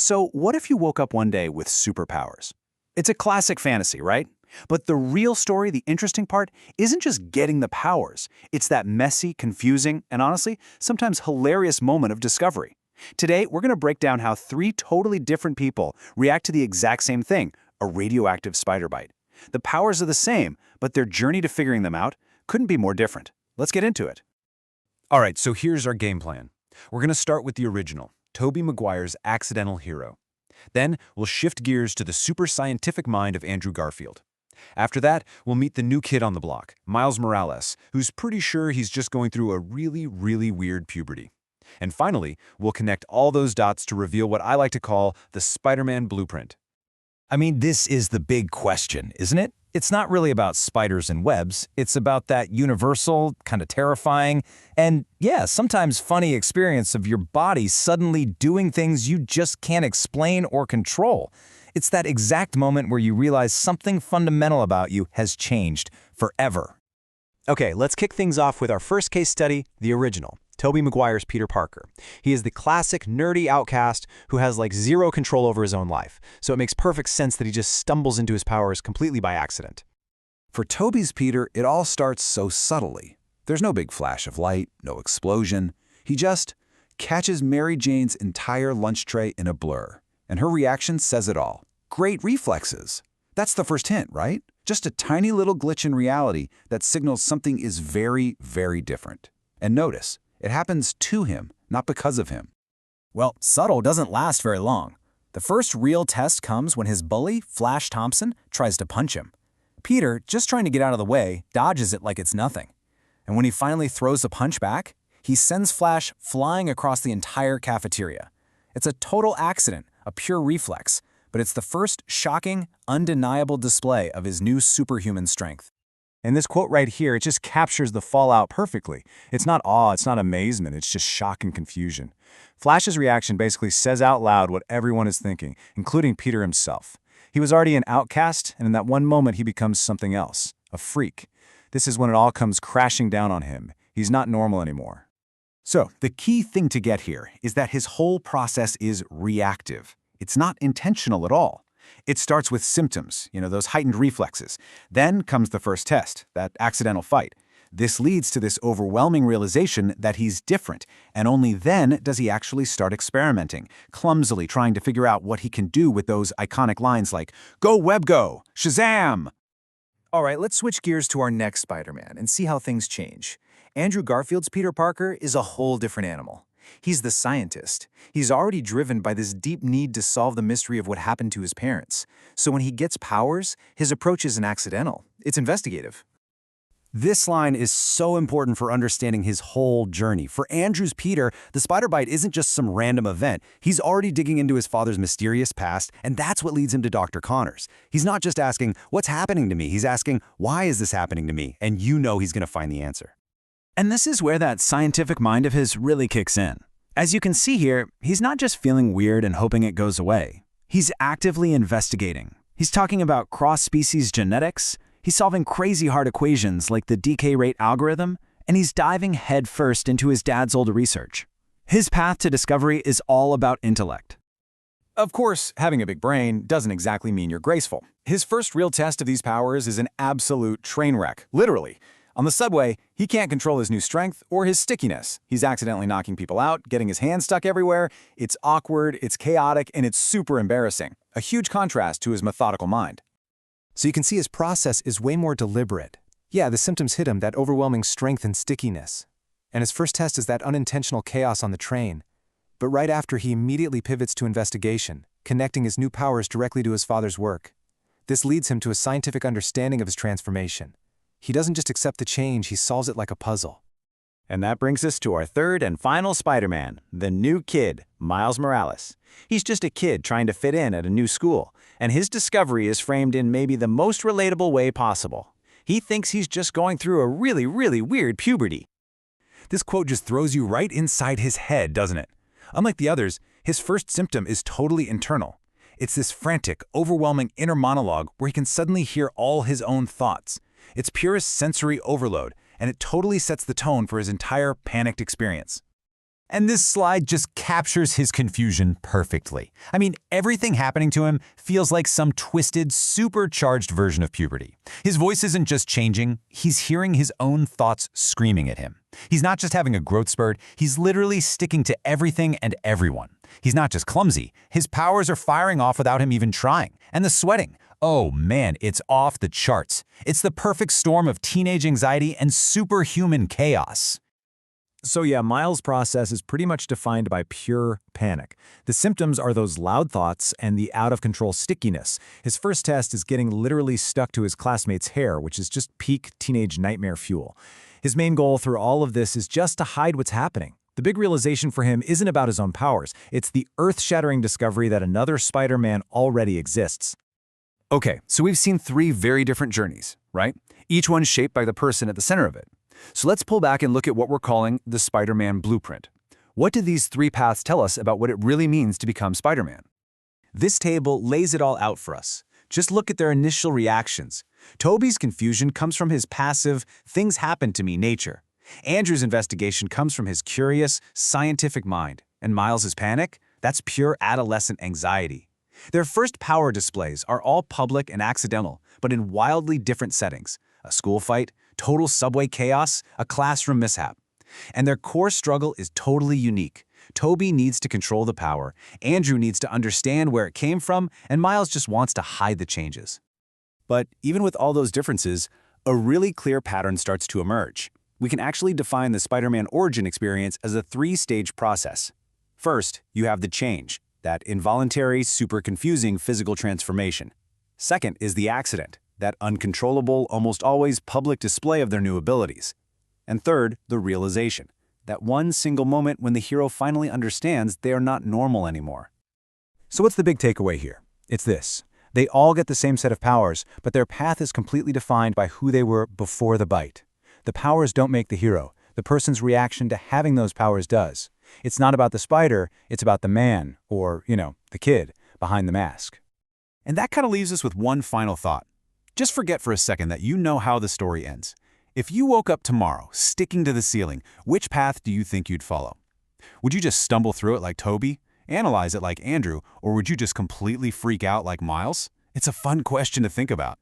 So, what if you woke up one day with superpowers? It's a classic fantasy, right? But the real story, the interesting part, isn't just getting the powers. It's that messy, confusing, and honestly, sometimes hilarious moment of discovery. Today, we're going to break down how three totally different people react to the exact same thing, a radioactive spider bite. The powers are the same, but their journey to figuring them out couldn't be more different. Let's get into it. All right, so here's our game plan. We're going to start with the original, Tobey Maguire's accidental hero. Then we'll shift gears to the super scientific mind of Andrew Garfield. After that, we'll meet the new kid on the block, Miles Morales, who's pretty sure he's just going through a really weird puberty. And finally, we'll connect all those dots to reveal what I like to call the Spider-Man blueprint. I mean, this is the big question, isn't it? It's not really about spiders and webs. It's about that universal, kind of terrifying, and yeah, sometimes funny experience of your body suddenly doing things you just can't explain or control. It's that exact moment where you realize something fundamental about you has changed forever. Okay, let's kick things off with our first case study, the original, Tobey Maguire's Peter Parker. He is the classic nerdy outcast who has like zero control over his own life, so it makes perfect sense that he just stumbles into his powers completely by accident. For Tobey's Peter, it all starts so subtly. There's no big flash of light, no explosion. He just catches Mary Jane's entire lunch tray in a blur. And her reaction says it all. Great reflexes. That's the first hint, right? Just a tiny little glitch in reality that signals something is very different. And notice, it happens to him, not because of him. Well, subtle doesn't last very long. The first real test comes when his bully, Flash Thompson, tries to punch him. Peter, just trying to get out of the way, dodges it like it's nothing. And when he finally throws the punch back, he sends Flash flying across the entire cafeteria. It's a total accident, a pure reflex, but it's the first shocking, undeniable display of his new superhuman strength. And this quote right here, it just captures the fallout perfectly. It's not awe, it's not amazement, it's just shock and confusion. Flash's reaction basically says out loud what everyone is thinking, including Peter himself. He was already an outcast, and in that one moment he becomes something else, a freak. This is when it all comes crashing down on him. He's not normal anymore. So, the key thing to get here is that his whole process is reactive. It's not intentional at all. It starts with symptoms, those heightened reflexes. Then comes the first test, that accidental fight. This leads to this overwhelming realization that he's different, and only then does he actually start experimenting, clumsily trying to figure out what he can do with those iconic lines like, "Go Web Go! Shazam!" All right, let's switch gears to our next Spider-Man and see how things change. Andrew Garfield's Peter Parker is a whole different animal. He's the scientist. He's already driven by this deep need to solve the mystery of what happened to his parents. So when he gets powers, his approach isn't accidental. It's investigative. This line is so important for understanding his whole journey. For Andrew's Peter, the spider bite isn't just some random event. He's already digging into his father's mysterious past, and that's what leads him to Dr. Connors. He's not just asking, "What's happening to me?" He's asking, "Why is this happening to me?" And he's going to find the answer. And this is where that scientific mind of his really kicks in. As you can see here, he's not just feeling weird and hoping it goes away. He's actively investigating. He's talking about cross-species genetics, he's solving crazy hard equations like the decay rate algorithm, and he's diving headfirst into his dad's old research. His path to discovery is all about intellect. Of course, having a big brain doesn't exactly mean you're graceful. His first real test of these powers is an absolute train wreck, literally. On the subway, he can't control his new strength or his stickiness. He's accidentally knocking people out, getting his hands stuck everywhere. It's awkward, it's chaotic, and it's super embarrassing. A huge contrast to his methodical mind. So you can see his process is way more deliberate. Yeah, the symptoms hit him, that overwhelming strength and stickiness. And his first test is that unintentional chaos on the train. But right after, he immediately pivots to investigation, connecting his new powers directly to his father's work. This leads him to a scientific understanding of his transformation. He doesn't just accept the change, he solves it like a puzzle. And that brings us to our third and final Spider-Man, the new kid, Miles Morales. He's just a kid trying to fit in at a new school, and his discovery is framed in maybe the most relatable way possible. He thinks he's just going through a really weird puberty. This quote just throws you right inside his head, doesn't it? Unlike the others, his first symptom is totally internal. It's this frantic, overwhelming inner monologue where he can suddenly hear all his own thoughts. It's purest sensory overload, and it totally sets the tone for his entire panicked experience. And this slide just captures his confusion perfectly. I mean, everything happening to him feels like some twisted, supercharged version of puberty. His voice isn't just changing, he's hearing his own thoughts screaming at him. He's not just having a growth spurt, he's literally sticking to everything and everyone. He's not just clumsy, his powers are firing off without him even trying. And the sweating, oh man, it's off the charts. It's the perfect storm of teenage anxiety and superhuman chaos. So yeah, Miles' process is pretty much defined by pure panic. The symptoms are those loud thoughts and the out-of-control stickiness. His first test is getting literally stuck to his classmate's hair, which is just peak teenage nightmare fuel. His main goal through all of this is just to hide what's happening. The big realization for him isn't about his own powers. It's the earth-shattering discovery that another Spider-Man already exists. Okay, so we've seen 3 very different journeys, right? Each one shaped by the person at the center of it. So let's pull back and look at what we're calling the Spider-Man blueprint. What do these 3 paths tell us about what it really means to become Spider-Man? This table lays it all out for us. Just look at their initial reactions. Tobey's confusion comes from his passive, things happen to me nature. Andrew's investigation comes from his curious, scientific mind. And Miles' panic? That's pure adolescent anxiety. Their first power displays are all public and accidental, but in wildly different settings. A school fight, total subway chaos, a classroom mishap. And their core struggle is totally unique. Tobey needs to control the power, Andrew needs to understand where it came from, and Miles just wants to hide the changes. But even with all those differences, a really clear pattern starts to emerge. We can actually define the Spider-Man origin experience as a 3-stage process. First, you have the change, that involuntary, super confusing physical transformation. Second is the accident, that uncontrollable, almost always public display of their new abilities. And third, the realization, that one single moment when the hero finally understands they are not normal anymore. So what's the big takeaway here? It's this. They all get the same set of powers, but their path is completely defined by who they were before the bite. The powers don't make the hero. The person's reaction to having those powers does. It's not about the spider, it's about the man, or, the kid, behind the mask. And that kind of leaves us with one final thought. Just forget for a second that you know how the story ends. If you woke up tomorrow, sticking to the ceiling, which path do you think you'd follow? Would you just stumble through it like Tobey, analyze it like Andrew, or would you just completely freak out like Miles? It's a fun question to think about.